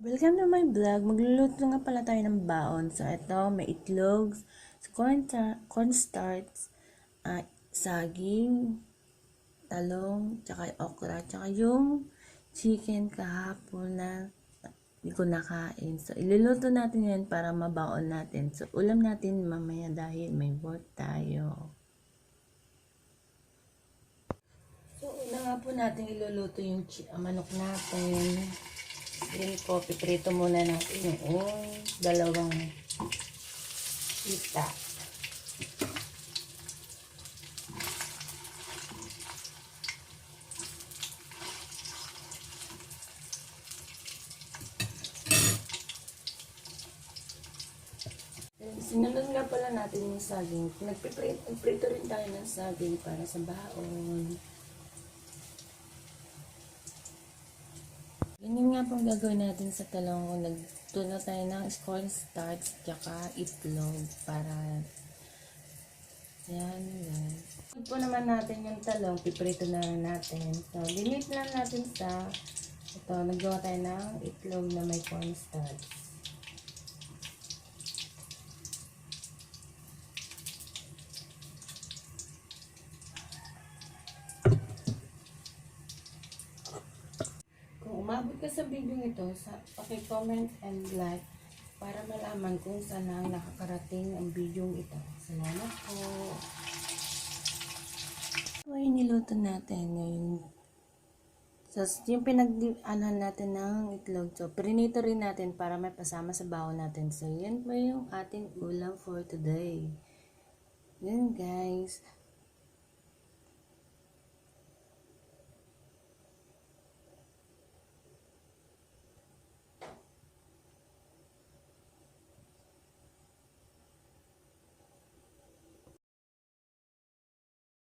Welcome to my vlog. Magluluto nga pala tayo ng baon. So, ito, may itlog, cornstarch, saging, talong, tsaka okra, tsaka yung chicken kahapon na hindi ko nakain. So, iluluto natin yan para mabaon natin. So, ulam natin mamaya dahil may work tayo. So, una nga po natin iluluto yung manok natin. Then po, piprito muna natin yung dalawang pita. Then, sinunod nga pala natin yung saging. Nagprito rin tayo ng saging para sa baon. Ganyan nga pong gagawin natin sa talong kung nagtuno tayo ng cornstarch tsaka itlog para yan. Pag po naman natin yung talong, piprito na natin. So, limit lang natin sa ito, naggawa tayo ng itlog na may cornstarch. Kung umabot ka sa video ito, paki-comment and like para malaman kung saan ang nakakarating ang video ito. Salamat po. Ito ay niluto natin yung pinag-anuhan natin ng itlog. So, prinito rin natin para may pasama sa baon natin. So, yan po yung ating ulam for today. Yan guys.